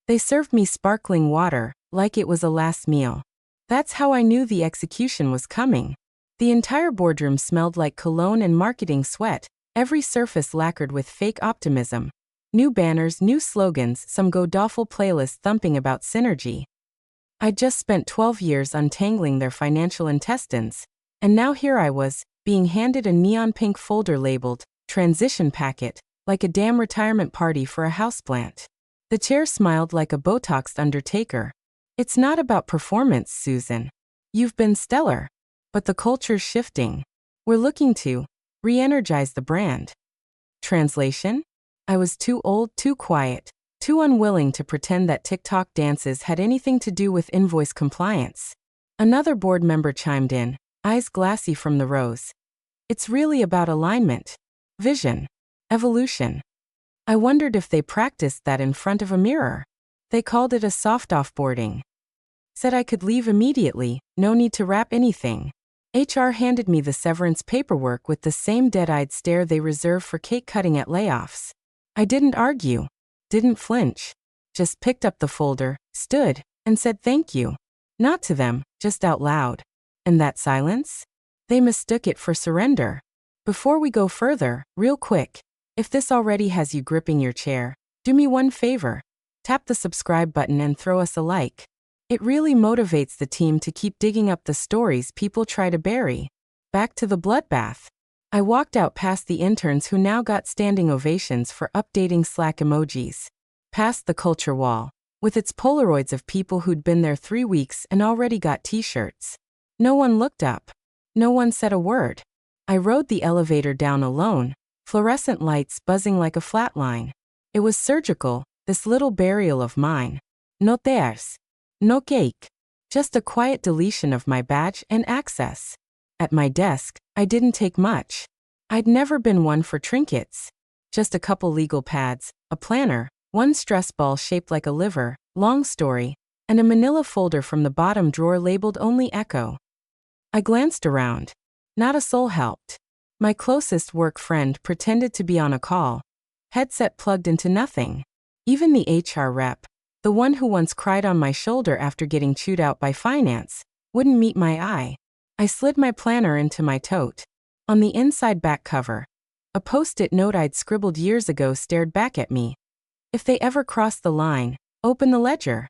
They served me sparkling water, like it was a last meal. That's how I knew the execution was coming. The entire boardroom smelled like cologne and marketing sweat, every surface lacquered with fake optimism. New banners, new slogans, some Godawful playlist thumping about synergy. I'd just spent 12 years untangling their financial intestines, and now here I was, being handed a neon pink folder labeled transition packet, like a damn retirement party for a houseplant. The chair smiled like a Botoxed undertaker. It's not about performance, Susan. You've been stellar. But the culture's shifting. We're looking to re-energize the brand. Translation? I was too old, too quiet, too unwilling to pretend that TikTok dances had anything to do with invoice compliance. Another board member chimed in, eyes glassy from the rose. It's really about alignment, vision, evolution. I wondered if they practiced that in front of a mirror. They called it a soft offboarding. Said I could leave immediately, no need to wrap anything. HR handed me the severance paperwork with the same dead-eyed stare they reserve for cake cutting at layoffs. I didn't argue, didn't flinch, just picked up the folder, stood, and said thank you. Not to them, just out loud. And that silence? They mistook it for surrender. Before we go further, real quick, if this already has you gripping your chair, do me one favor. Tap the subscribe button and throw us a like. It really motivates the team to keep digging up the stories people try to bury. Back to the bloodbath. I walked out past the interns who now got standing ovations for updating Slack emojis. Past the culture wall, with its Polaroids of people who'd been there 3 weeks and already got t-shirts. No one looked up. No one said a word. I rode the elevator down alone, fluorescent lights buzzing like a flatline. It was surgical, this little burial of mine. No tears. No cake. Just a quiet deletion of my badge and access. At my desk, I didn't take much. I'd never been one for trinkets. Just a couple legal pads, a planner, one stress ball shaped like a liver, long story, and a manila folder from the bottom drawer labeled only Echo. I glanced around. Not a soul helped. My closest work friend pretended to be on a call. Headset plugged into nothing. Even the HR rep, the one who once cried on my shoulder after getting chewed out by finance, wouldn't meet my eye. I slid my planner into my tote. On the inside back cover, a post-it note I'd scribbled years ago stared back at me. If they ever crossed the line, open the ledger.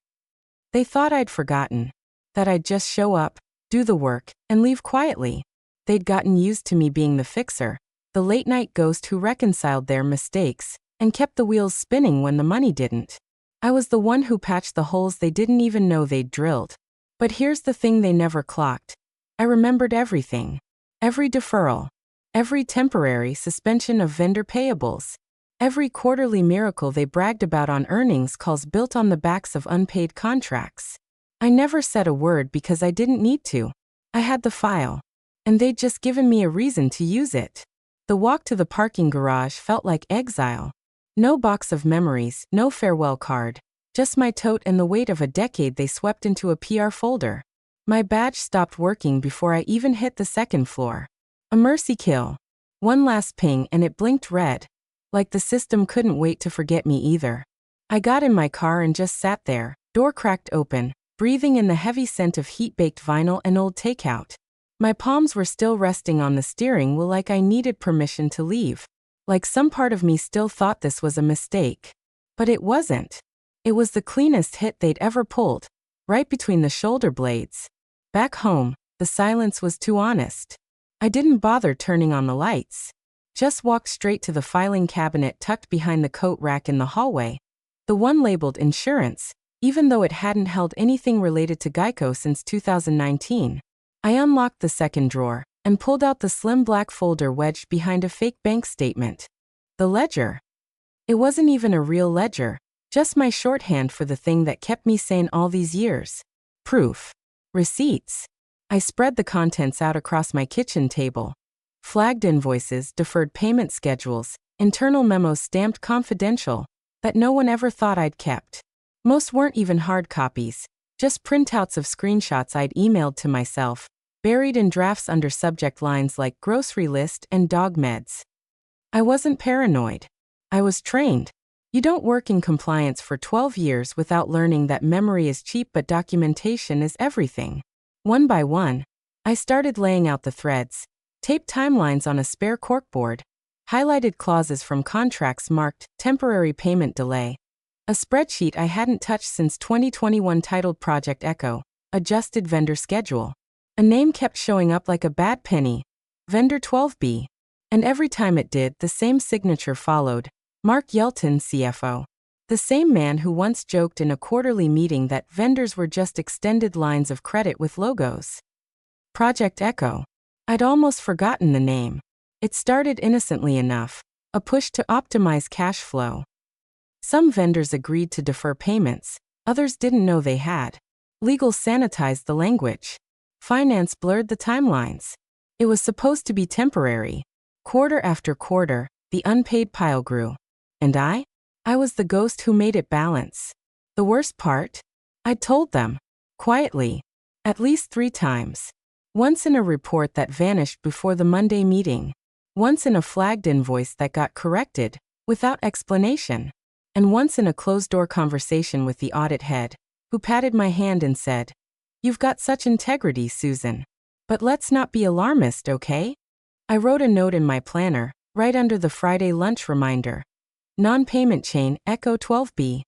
They thought I'd forgotten. That I'd just show up, do the work, and leave quietly. They'd gotten used to me being the fixer, the late-night ghost who reconciled their mistakes and kept the wheels spinning when the money didn't. I was the one who patched the holes they didn't even know they'd drilled. But here's the thing they never clocked. I remembered everything. Every deferral. Every temporary suspension of vendor payables. Every quarterly miracle they bragged about on earnings calls built on the backs of unpaid contracts. I never said a word because I didn't need to. I had the file. And they'd just given me a reason to use it. The walk to the parking garage felt like exile. No box of memories, no farewell card. Just my tote and the weight of a decade they swept into a PR folder. My badge stopped working before I even hit the second floor. A mercy kill. One last ping and it blinked red. Like the system couldn't wait to forget me either. I got in my car and just sat there, door cracked open, breathing in the heavy scent of heat-baked vinyl and old takeout. My palms were still resting on the steering wheel like I needed permission to leave. Like some part of me still thought this was a mistake. But it wasn't. It was the cleanest hit they'd ever pulled, right between the shoulder blades. Back home, the silence was too honest. I didn't bother turning on the lights. Just walked straight to the filing cabinet tucked behind the coat rack in the hallway. The one labeled insurance, even though it hadn't held anything related to Geico since 2019. I unlocked the second drawer and pulled out the slim black folder wedged behind a fake bank statement. The ledger. It wasn't even a real ledger, just my shorthand for the thing that kept me sane all these years. Proof. Receipts. I spread the contents out across my kitchen table. Flagged invoices, deferred payment schedules, internal memos stamped confidential, that no one ever thought I'd kept. Most weren't even hard copies, just printouts of screenshots I'd emailed to myself, buried in drafts under subject lines like grocery list and dog meds. I wasn't paranoid. I was trained. You don't work in compliance for 12 years without learning that memory is cheap but documentation is everything. One by one, I started laying out the threads, taped timelines on a spare corkboard, highlighted clauses from contracts marked temporary payment delay. A spreadsheet I hadn't touched since 2021 titled Project Echo, adjusted vendor schedule. A name kept showing up like a bad penny, vendor 12B. And every time it did, the same signature followed, Mark Yelton, CFO. The same man who once joked in a quarterly meeting that vendors were just extended lines of credit with logos. Project Echo. I'd almost forgotten the name. It started innocently enough, a push to optimize cash flow. Some vendors agreed to defer payments, others didn't know they had. Legal sanitized the language. Finance blurred the timelines. It was supposed to be temporary. Quarter after quarter, the unpaid pile grew. And I was the ghost who made it balance. The worst part? I'd told them, quietly, at least 3 times. Once in a report that vanished before the Monday meeting. Once in a flagged invoice that got corrected, without explanation. And once in a closed-door conversation with the audit head, who patted my hand and said, "You've got such integrity, Susan. But let's not be alarmist, okay?" I wrote a note in my planner, right under the Friday lunch reminder. Non-payment chain, Echo 12B.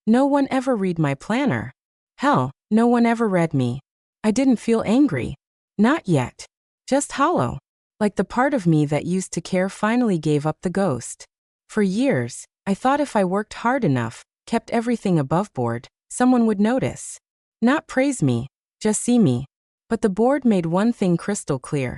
No one ever read my planner. Hell, no one ever read me. I didn't feel angry. Not yet. Just hollow. Like the part of me that used to care finally gave up the ghost. For years, I thought if I worked hard enough, kept everything above board, someone would notice. Not praise me, just see me. But the board made one thing crystal clear.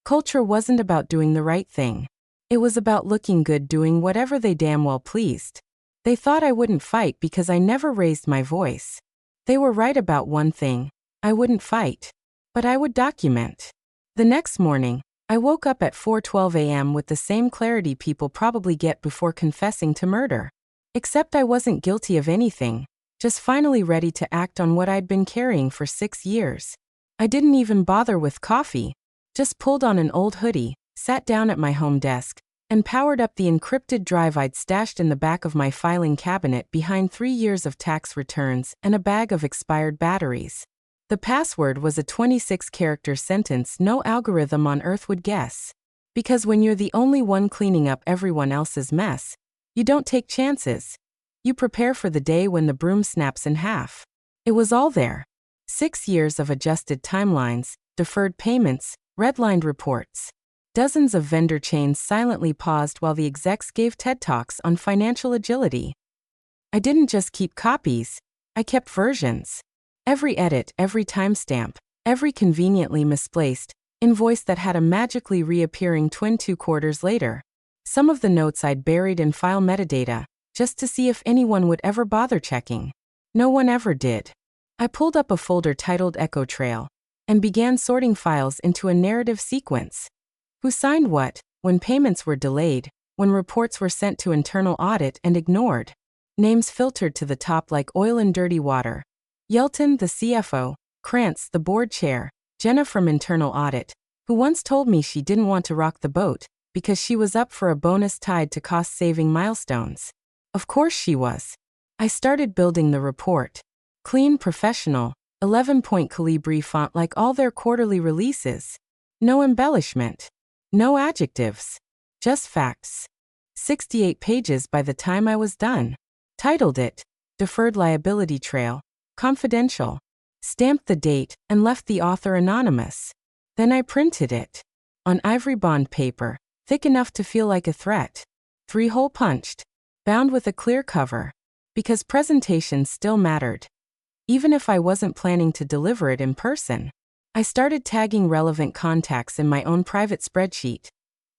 Culture wasn't about doing the right thing. It was about looking good doing whatever they damn well pleased. They thought I wouldn't fight because I never raised my voice. They were right about one thing. I wouldn't fight. But I would document. The next morning, I woke up at 4:12 a.m. with the same clarity people probably get before confessing to murder. Except I wasn't guilty of anything, just finally ready to act on what I'd been carrying for 6 years. I didn't even bother with coffee, just pulled on an old hoodie, sat down at my home desk, and powered up the encrypted drive I'd stashed in the back of my filing cabinet behind 3 years of tax returns and a bag of expired batteries. The password was a 26-character sentence no algorithm on earth would guess. Because when you're the only one cleaning up everyone else's mess, you don't take chances. You prepare for the day when the broom snaps in half. It was all there. 6 years of adjusted timelines, deferred payments, redlined reports. Dozens of vendor chains silently paused while the execs gave TED Talks on financial agility. I didn't just keep copies, I kept versions. Every edit, every timestamp, every conveniently misplaced invoice that had a magically reappearing twin 2 quarters later. Some of the notes I'd buried in file metadata, just to see if anyone would ever bother checking. No one ever did. I pulled up a folder titled Echo Trail and began sorting files into a narrative sequence. Who signed what, when payments were delayed, when reports were sent to internal audit and ignored. Names filtered to the top like oil in dirty water. Yelton, the CFO, Krantz, the board chair, Jenna from internal audit, who once told me she didn't want to rock the boat because she was up for a bonus tied to cost-saving milestones. Of course she was. I started building the report. Clean, professional, 11-point Calibri font like all their quarterly releases. No embellishment. No adjectives. Just facts. 68 pages by the time I was done. Titled it, Deferred Liability Trail, Confidential. Stamped the date and left the author anonymous. Then I printed it. On ivory bond paper, thick enough to feel like a threat. 3-hole punched. Bound with a clear cover. Because presentation still mattered. Even if I wasn't planning to deliver it in person. I started tagging relevant contacts in my own private spreadsheet.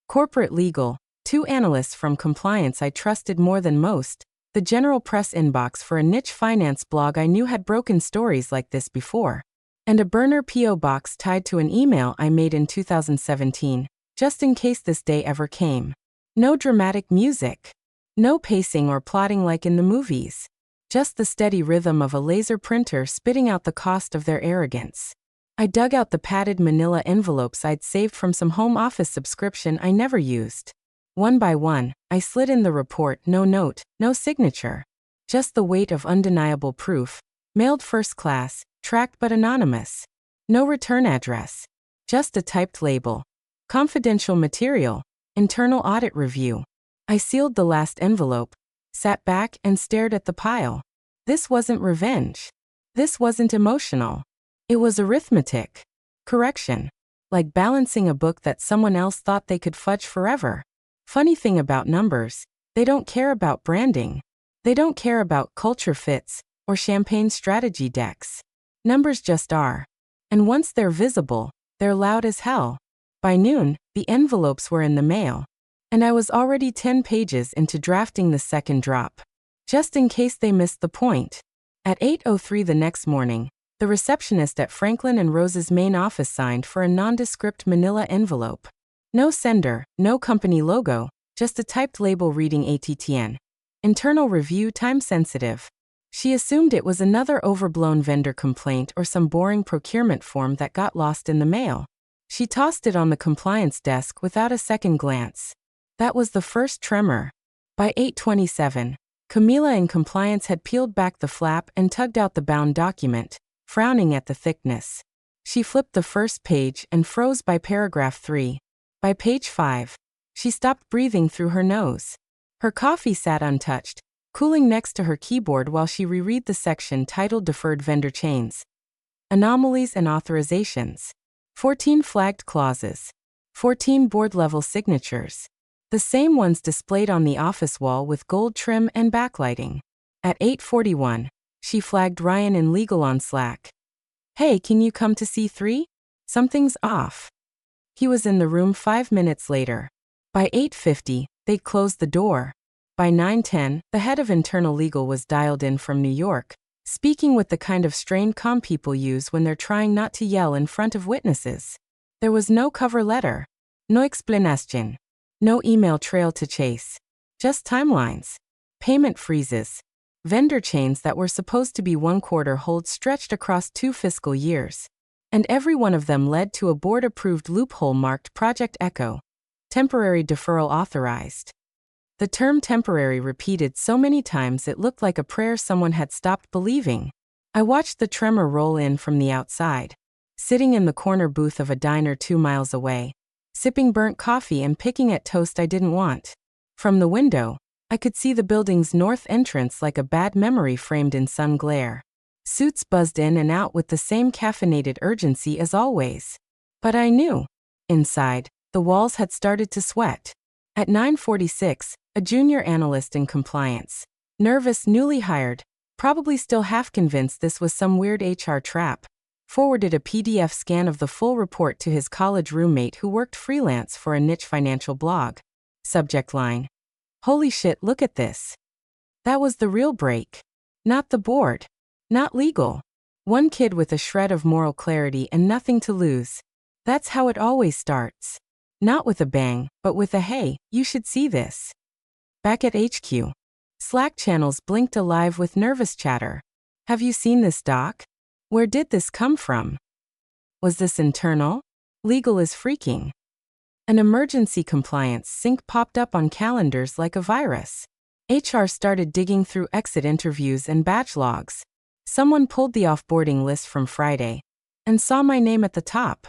Corporate legal, 2 analysts from compliance I trusted more than most, the general press inbox for a niche finance blog I knew had broken stories like this before, and a burner P.O. box tied to an email I made in 2017, just in case this day ever came. No dramatic music. No pacing or plotting like in the movies. Just the steady rhythm of a laser printer spitting out the cost of their arrogance. I dug out the padded manila envelopes I'd saved from some home office subscription I never used. One by one, I slid in the report, no note, no signature. Just the weight of undeniable proof, mailed first class, tracked but anonymous. No return address. Just a typed label. Confidential material, internal audit review. I sealed the last envelope, sat back and stared at the pile. This wasn't revenge. This wasn't emotional. It was arithmetic. Correction. Like balancing a book that someone else thought they could fudge forever. Funny thing about numbers, they don't care about branding. They don't care about culture fits or champagne strategy decks. Numbers just are. And once they're visible, they're loud as hell. By noon, the envelopes were in the mail. And I was already 10 pages into drafting the second drop. Just in case they missed the point. At 8:03 the next morning, the receptionist at Franklin and Rose's main office signed for a nondescript manila envelope. No sender, no company logo, just a typed label reading ATTN. Internal review, time sensitive. She assumed it was another overblown vendor complaint or some boring procurement form that got lost in the mail. She tossed it on the compliance desk without a second glance. That was the first tremor. By 8:27, Camila in compliance had peeled back the flap and tugged out the bound document, frowning at the thickness. She flipped the first page and froze by paragraph 3. By page 5, she stopped breathing through her nose. Her coffee sat untouched, cooling next to her keyboard while she reread the section titled Deferred Vendor Chains. Anomalies and authorizations. 14 flagged clauses. 14 board-level signatures. The same ones displayed on the office wall with gold trim and backlighting. At 8:41, she flagged Ryan in legal on Slack. "Hey, can you come to C3? Something's off." He was in the room 5 minutes later. By 8:50, they'd closed the door. By 9:10, the head of internal legal was dialed in from New York, speaking with the kind of strained calm people use when they're trying not to yell in front of witnesses. There was no cover letter. No explanation. No email trail to chase. Just timelines. Payment freezes. Vendor chains that were supposed to be 1/4 holds stretched across 2 fiscal years. And every one of them led to a board-approved loophole marked Project Echo. Temporary deferral authorized. The term temporary repeated so many times it looked like a prayer someone had stopped believing. I watched the tremor roll in from the outside. Sitting in the corner booth of a diner 2 miles away, sipping burnt coffee and picking at toast I didn't want. From the window, I could see the building's north entrance like a bad memory framed in sun glare. Suits buzzed in and out with the same caffeinated urgency as always. But I knew. Inside, the walls had started to sweat. At 9:46, a junior analyst in compliance, nervous, newly hired, probably still half convinced this was some weird HR trap, forwarded a PDF scan of the full report to his college roommate who worked freelance for a niche financial blog. Subject line: "Holy shit, look at this." That was the real break. Not the board. Not legal. One kid with a shred of moral clarity and nothing to lose. That's how it always starts. Not with a bang, but with a "hey, you should see this." Back at HQ, Slack channels blinked alive with nervous chatter. "Have you seen this doc? Where did this come from? Was this internal? Legal is freaking." An emergency compliance sync popped up on calendars like a virus. HR started digging through exit interviews and badge logs. Someone pulled the offboarding list from Friday and saw my name at the top.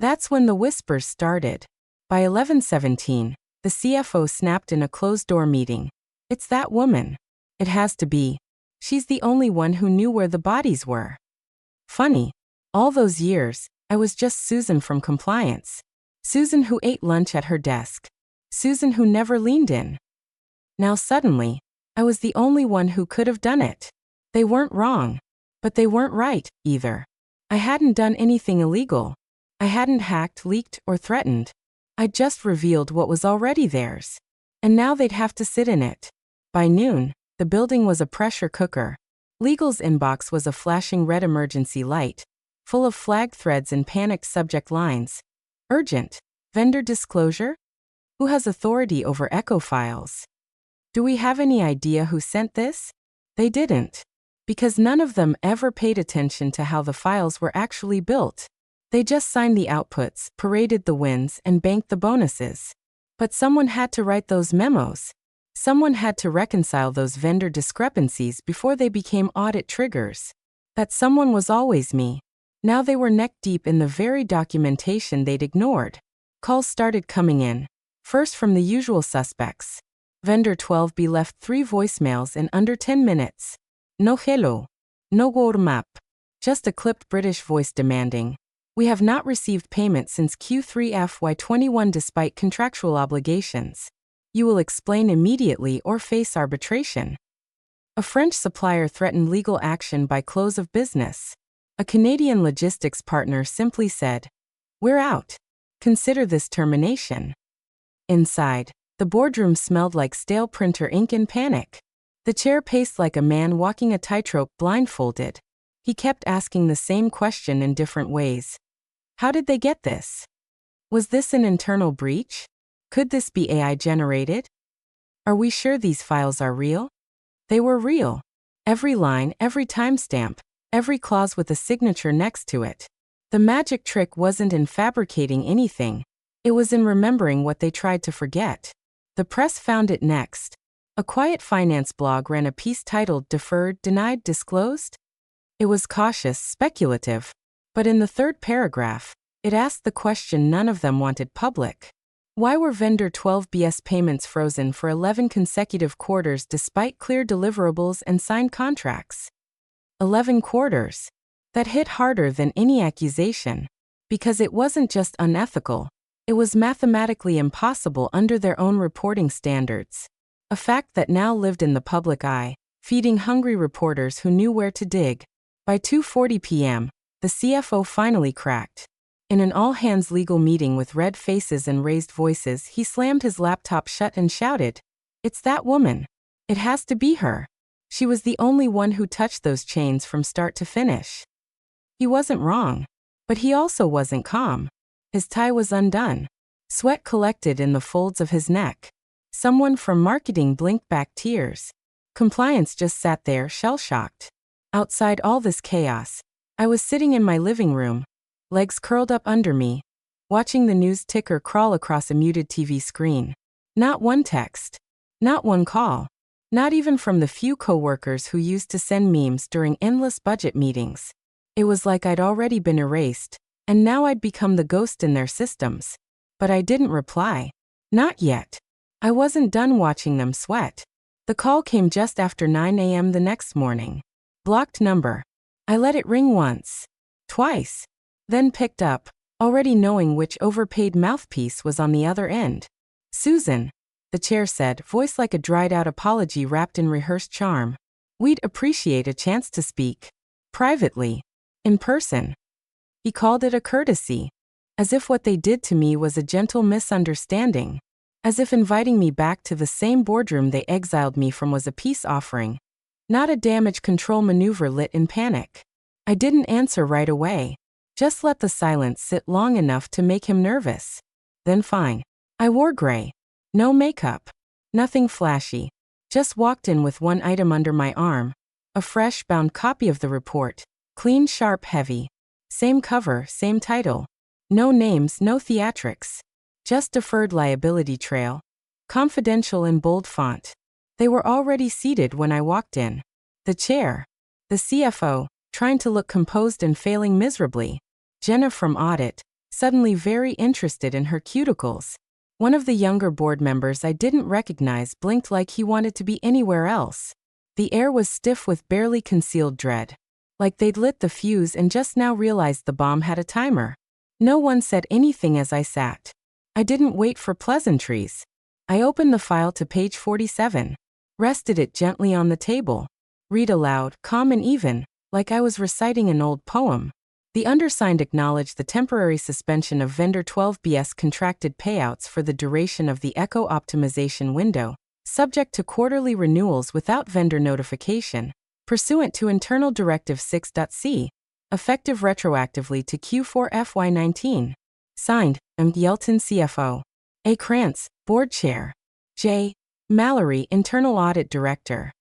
That's when the whispers started. By 11:17, the CFO snapped in a closed-door meeting. "It's that woman. It has to be. She's the only one who knew where the bodies were." Funny. All those years, I was just Susan from compliance. Susan who ate lunch at her desk. Susan who never leaned in. Now suddenly, I was the only one who could have done it. They weren't wrong. But they weren't right, either. I hadn't done anything illegal. I hadn't hacked, leaked, or threatened. I'd just revealed what was already theirs. And now they'd have to sit in it. By noon, the building was a pressure cooker. Legal's inbox was a flashing red emergency light, full of flagged threads and panicked subject lines. Urgent. Vendor disclosure? Who has authority over Echo files? Do we have any idea who sent this? They didn't. Because none of them ever paid attention to how the files were actually built. They just signed the outputs, paraded the wins, and banked the bonuses. But someone had to write those memos. Someone had to reconcile those vendor discrepancies before they became audit triggers. That someone was always me. Now they were neck deep in the very documentation they'd ignored. Calls started coming in. First from the usual suspects. Vendor 12B left 3 voicemails in under 10 minutes. No hello. No warm-up. Just a clipped British voice demanding, "We have not received payment since Q3 FY21 despite contractual obligations. You will explain immediately or face arbitration." A French supplier threatened legal action by close of business. A Canadian logistics partner simply said, "We're out. Consider this termination." Inside, the boardroom smelled like stale printer ink and panic. The chair paced like a man walking a tightrope blindfolded. He kept asking the same question in different ways. How did they get this? Was this an internal breach? Could this be AI generated? Are we sure these files are real? They were real. Every line, every timestamp, every clause with a signature next to it. The magic trick wasn't in fabricating anything. It was in remembering what they tried to forget. The press found it next. A quiet finance blog ran a piece titled "Deferred, Denied, Disclosed?" It was cautious, speculative. But in the third paragraph, it asked the question none of them wanted public. Why were vendor 12B's payments frozen for 11 consecutive quarters despite clear deliverables and signed contracts? 11 quarters. That hit harder than any accusation. Because it wasn't just unethical. It was mathematically impossible under their own reporting standards. A fact that now lived in the public eye, feeding hungry reporters who knew where to dig. By 2:40 p.m., the CFO finally cracked. In an all-hands legal meeting with red faces and raised voices, he slammed his laptop shut and shouted, "It's that woman. It has to be her. She was the only one who touched those chains from start to finish." He wasn't wrong. But he also wasn't calm. His tie was undone. Sweat collected in the folds of his neck. Someone from marketing blinked back tears. Compliance just sat there shell-shocked. Outside all this chaos, I was sitting in my living room, legs curled up under me, watching the news ticker crawl across a muted TV screen. Not one text. Not one call. Not even from the few coworkers who used to send memes during endless budget meetings. It was like I'd already been erased, and now I'd become the ghost in their systems. But I didn't reply. Not yet. I wasn't done watching them sweat. The call came just after 9 a.m. the next morning. Blocked number. I let it ring once. Twice. Then picked up, already knowing which overpaid mouthpiece was on the other end. "Susan," the chair said, voice like a dried-out apology wrapped in rehearsed charm. "We'd appreciate a chance to speak. Privately. In person." He called it a courtesy. As if what they did to me was a gentle misunderstanding. As if inviting me back to the same boardroom they exiled me from was a peace offering. Not a damage control maneuver lit in panic. I didn't answer right away. Just let the silence sit long enough to make him nervous. Then fine. I wore gray. No makeup. Nothing flashy. Just walked in with one item under my arm. A fresh, bound copy of the report. Clean, sharp, heavy. Same cover, same title. No names, no theatrics. Just deferred liability trail. Confidential in bold font. They were already seated when I walked in. The chair. The CFO, trying to look composed and failing miserably. Jenna from audit, suddenly very interested in her cuticles. One of the younger board members I didn't recognize blinked like he wanted to be anywhere else. The air was stiff with barely concealed dread. Like they'd lit the fuse and just now realized the bomb had a timer. No one said anything as I sat. I didn't wait for pleasantries. I opened the file to page 47. Rested it gently on the table. Read aloud, calm and even, like I was reciting an old poem. The undersigned acknowledged the temporary suspension of vendor 12B's contracted payouts for the duration of the Echo optimization window, subject to quarterly renewals without vendor notification, pursuant to Internal Directive 6.c, effective retroactively to Q4 FY19. Signed, M. Yelton CFO. A. Krantz, Board Chair. J. Mallory, Internal Audit Director.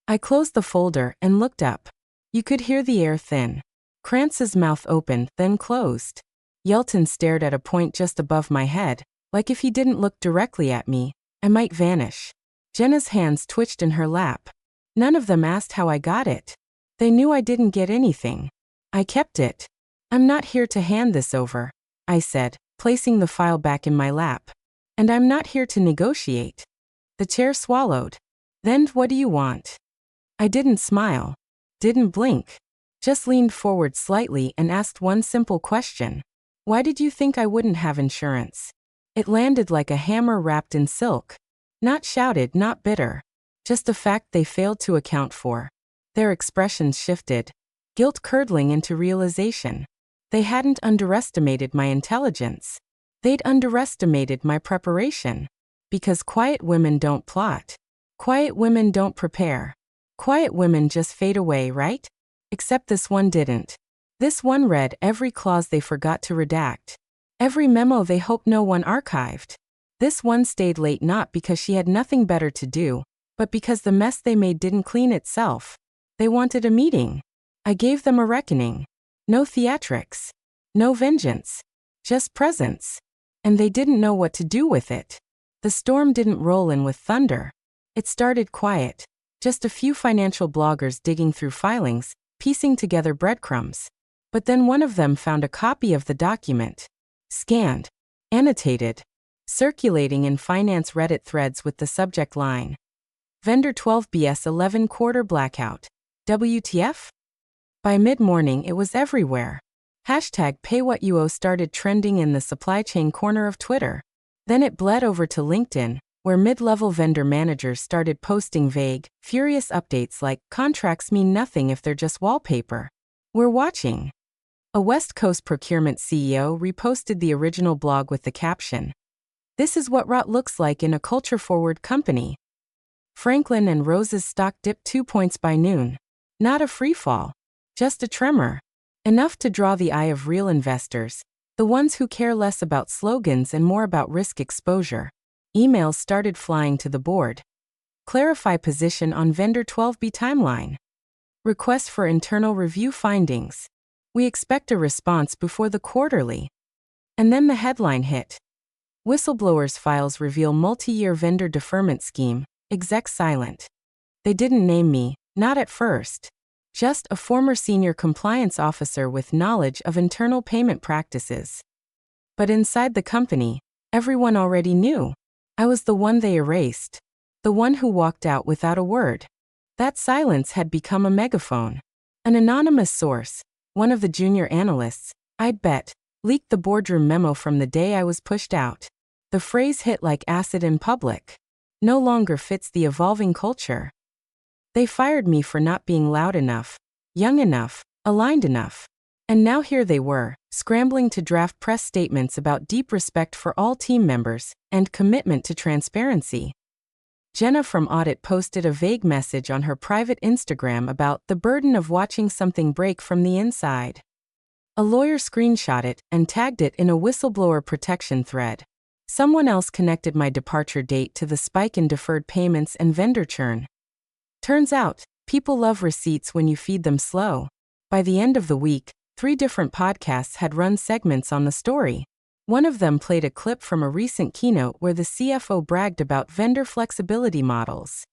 I closed the folder and looked up. You could hear the air thin. Krantz's mouth opened, then closed. Yelton stared at a point just above my head. Like if he didn't look directly at me, I might vanish. Jenna's hands twitched in her lap. None of them asked how I got it. They knew I didn't get anything. I kept it. I'm not here to hand this over, I said, placing the file back in my lap. And I'm not here to negotiate. The chair swallowed. Then what do you want? I didn't smile. Didn't blink. Just leaned forward slightly and asked one simple question. Why did you think I wouldn't have insurance? It landed like a hammer wrapped in silk. Not shouted, not bitter. Just a fact they failed to account for. Their expressions shifted, guilt curdling into realization. They hadn't underestimated my intelligence. They'd underestimated my preparation. Because quiet women don't plot. Quiet women don't prepare. Quiet women just fade away, right? Except this one didn't. This one read every clause they forgot to redact. Every memo they hoped no one archived. This one stayed late not because she had nothing better to do, but because the mess they made didn't clean itself. They wanted a meeting. I gave them a reckoning. No theatrics. No vengeance. Just presence. And they didn't know what to do with it. The storm didn't roll in with thunder. It started quiet. Just a few financial bloggers digging through filings, piecing together breadcrumbs. But then one of them found a copy of the document. Scanned. Annotated. Circulating in finance Reddit threads with the subject line. Vendor 12BS 11 quarter blackout. WTF? By mid-morning it was everywhere. Hashtag PayWhatYouOwe started trending in the supply chain corner of Twitter. Then it bled over to LinkedIn, where mid-level vendor managers started posting vague, furious updates like, contracts mean nothing if they're just wallpaper. We're watching. A West Coast procurement CEO reposted the original blog with the caption, "This is what rot looks like in a culture-forward company." Franklin and Rose's stock dipped 2 points by noon. Not a freefall. Just a tremor. Enough to draw the eye of real investors, the ones who care less about slogans and more about risk exposure. Emails started flying to the board. Clarify position on vendor 12B timeline. Request for internal review findings. We expect a response before the quarterly. And then the headline hit. Whistleblowers' files reveal multi-year vendor deferment scheme, exec silent. They didn't name me, not at first. Just a former senior compliance officer with knowledge of internal payment practices. But inside the company, everyone already knew. I was the one they erased. The one who walked out without a word. That silence had become a megaphone. An anonymous source, one of the junior analysts, I'd bet, leaked the boardroom memo from the day I was pushed out. The phrase hit like acid in public. No longer fits the evolving culture. They fired me for not being loud enough, young enough, aligned enough. And now here they were, scrambling to draft press statements about deep respect for all team members and commitment to transparency. Jenna from Audit posted a vague message on her private Instagram about the burden of watching something break from the inside. A lawyer screenshot it and tagged it in a whistleblower protection thread. Someone else connected my departure date to the spike in deferred payments and vendor churn. Turns out, people love receipts when you feed them slow. By the end of the week, 3 different podcasts had run segments on the story. One of them played a clip from a recent keynote where the CFO bragged about vendor flexibility models.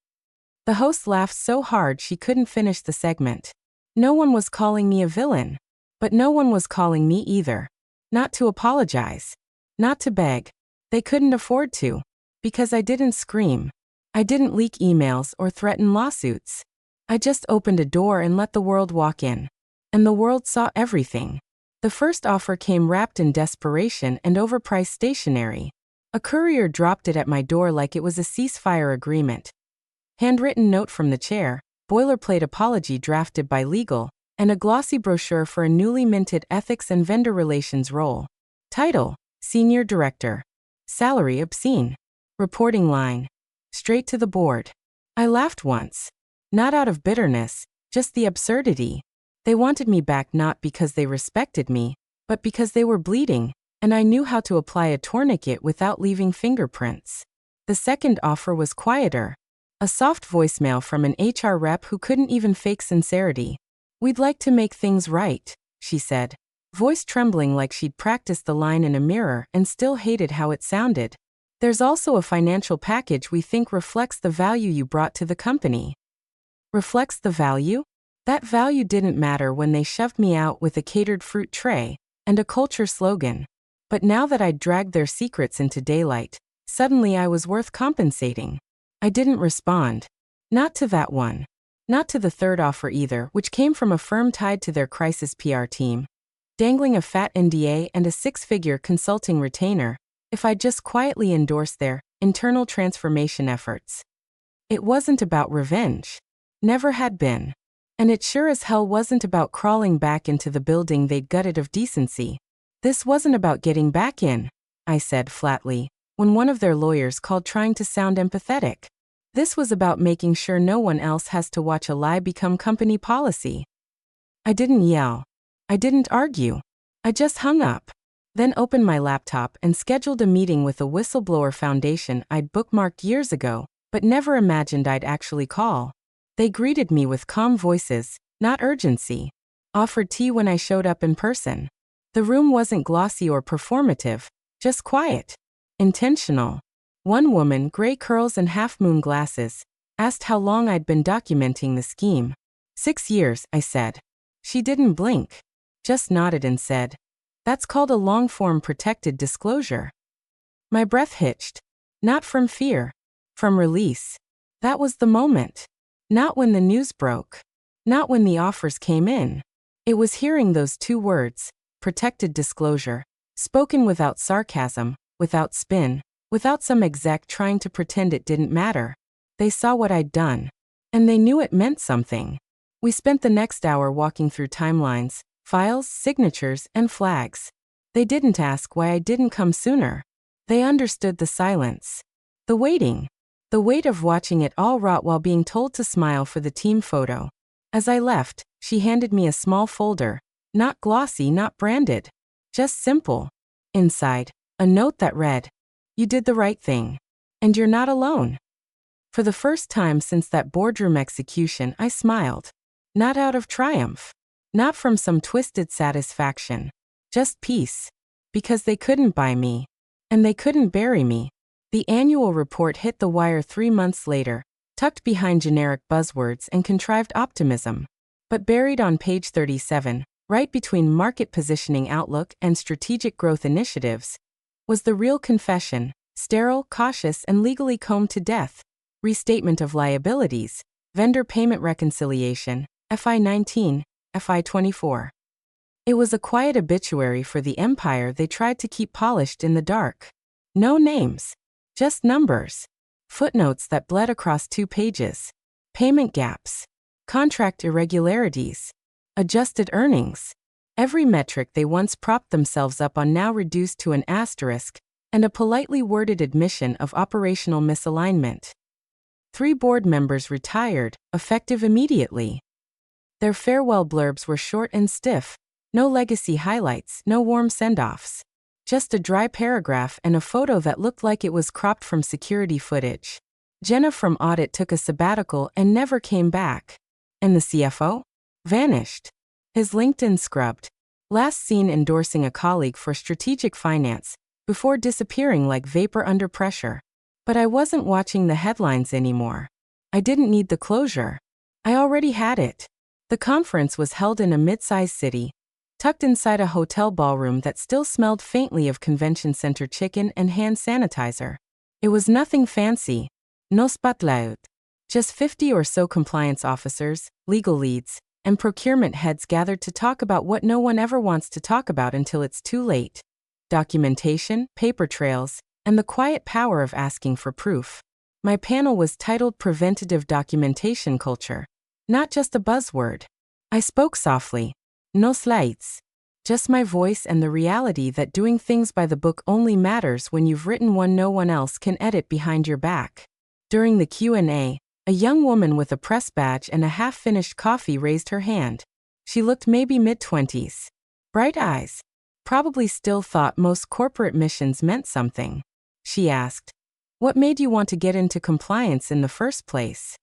The host laughed so hard she couldn't finish the segment. No one was calling me a villain. But no one was calling me either. Not to apologize. Not to beg. They couldn't afford to. Because I didn't scream. I didn't leak emails or threaten lawsuits. I just opened a door and let the world walk in. And the world saw everything. The first offer came wrapped in desperation and overpriced stationery. A courier dropped it at my door like it was a ceasefire agreement. Handwritten note from the chair, boilerplate apology drafted by legal, and a glossy brochure for a newly minted ethics and vendor relations role. Title: Senior Director. Salary obscene. Reporting line: straight to the board. I laughed once. Not out of bitterness, just the absurdity. They wanted me back not because they respected me, but because they were bleeding, and I knew how to apply a tourniquet without leaving fingerprints. The second offer was quieter. A soft voicemail from an HR rep who couldn't even fake sincerity. "We'd like to make things right," she said. voice trembling like she'd practiced the line in a mirror and still hated how it sounded. There's also a financial package we think reflects the value you brought to the company. Reflects the value? That value didn't matter when they shoved me out with a catered fruit tray and a culture slogan. But now that I'd dragged their secrets into daylight, suddenly I was worth compensating. I didn't respond. Not to that one. Not to the third offer either, which came from a firm tied to their crisis PR team, dangling a fat NDA and a six-figure consulting retainer, if I just quietly endorsed their internal transformation efforts. It wasn't about revenge. Never had been. And it sure as hell wasn't about crawling back into the building they'd gutted of decency. This wasn't about getting back in, I said flatly, when one of their lawyers called trying to sound empathetic. This was about making sure no one else has to watch a lie become company policy. I didn't yell. I didn't argue. I just hung up. Then opened my laptop and scheduled a meeting with a whistleblower foundation I'd bookmarked years ago, but never imagined I'd actually call. They greeted me with calm voices, not urgency. Offered tea when I showed up in person. The room wasn't glossy or performative, just quiet. Intentional. One woman, gray curls and half-moon glasses, asked how long I'd been documenting the scheme. 6 years, I said. She didn't blink. Just nodded and said, "That's called a long-form protected disclosure." My breath hitched. Not from fear. From release. That was the moment. Not when the news broke. Not when the offers came in. It was hearing those 2 words, protected disclosure, spoken without sarcasm, without spin, without some exec trying to pretend it didn't matter. They saw what I'd done. And they knew it meant something. We spent the next hour walking through timelines, files, signatures, and flags. They didn't ask why I didn't come sooner. They understood the silence. The waiting. The weight of watching it all rot while being told to smile for the team photo. As I left, she handed me a small folder, not glossy, not branded. Just simple. Inside, a note that read, "You did the right thing. And you're not alone." For the first time since that boardroom execution, I smiled. Not out of triumph. Not from some twisted satisfaction. Just peace. Because they couldn't buy me. And they couldn't bury me. The annual report hit the wire 3 months later, tucked behind generic buzzwords and contrived optimism. But buried on page 37, right between market positioning outlook and strategic growth initiatives, was the real confession, sterile, cautious, and legally combed to death. Restatement of liabilities, vendor payment reconciliation, FI 19, FI 24. It was a quiet obituary for the empire they tried to keep polished in the dark. No names. Just numbers. Footnotes that bled across 2 pages. Payment gaps. Contract irregularities. Adjusted earnings. Every metric they once propped themselves up on now reduced to an asterisk, and a politely worded admission of operational misalignment. 3 board members retired, effective immediately. Their farewell blurbs were short and stiff. No legacy highlights, no warm send-offs. Just a dry paragraph and a photo that looked like it was cropped from security footage. Jenna from audit took a sabbatical and never came back. And the CFO? Vanished. His LinkedIn scrubbed. Last seen endorsing a colleague for strategic finance, before disappearing like vapor under pressure. But I wasn't watching the headlines anymore. I didn't need the closure. I already had it. The conference was held in a mid-sized city, tucked inside a hotel ballroom that still smelled faintly of convention center chicken and hand sanitizer. It was nothing fancy. No spotlight. Just 50 or so compliance officers, legal leads, and procurement heads gathered to talk about what no one ever wants to talk about until it's too late. Documentation, paper trails, and the quiet power of asking for proof. My panel was titled Preventative Documentation Culture. Not just a buzzword. I spoke softly. No slides. Just my voice and the reality that doing things by the book only matters when you've written one no one else can edit behind your back. During the Q&A, a young woman with a press badge and a half-finished coffee raised her hand. She looked maybe mid-20s. Bright eyes. Probably still thought most corporate missions meant something. She asked, "What made you want to get into compliance in the first place?"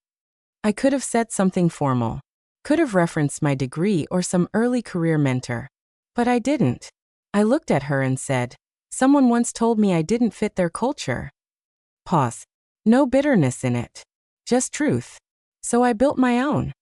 I could have said something formal. Could have referenced my degree or some early career mentor. But I didn't. I looked at her and said, "Someone once told me I didn't fit their culture." Pause. No bitterness in it. Just truth. So I built my own.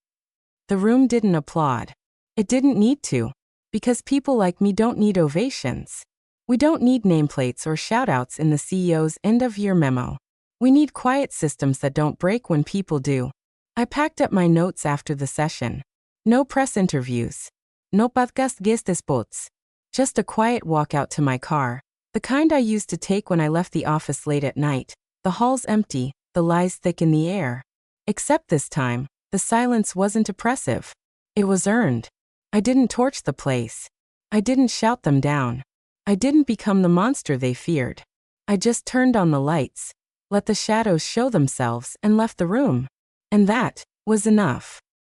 The room didn't applaud. It didn't need to. Because people like me don't need ovations. We don't need nameplates or shoutouts in the CEO's end-of-year memo. We need quiet systems that don't break when people do. I packed up my notes after the session. No press interviews. No podcast guest spots. Just a quiet walk out to my car. The kind I used to take when I left the office late at night. The hall's empty, the lies thick in the air. Except this time, the silence wasn't oppressive. It was earned. I didn't torch the place. I didn't shout them down. I didn't become the monster they feared. I just turned on the lights, let the shadows show themselves, and left the room. And that was enough.